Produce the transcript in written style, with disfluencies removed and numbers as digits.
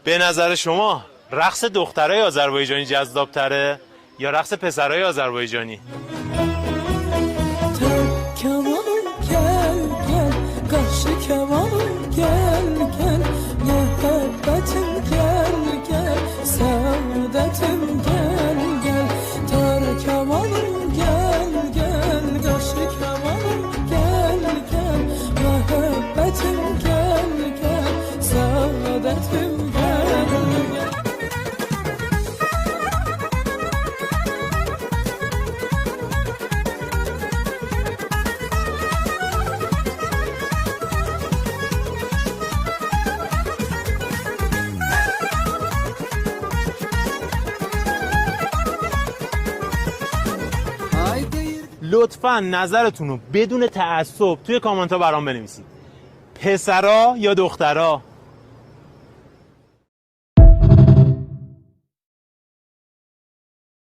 به نظر شما رقص دخترای آذربایجانی جذاب‌تره یا رقص پسرای آذربایجانی؟ Kemanım gel gel, karşı kemanım gel gel, muhabbetim gel gel, saadetim gel gel. Tar kemanım gel gel, karşı kemanım gel gel, muhabbetim gel gel, saadetim gel gel. لطفاً نظرتون رو بدون تعصب توی کامنت ها برام بنویسید. پسرا یا دخترا؟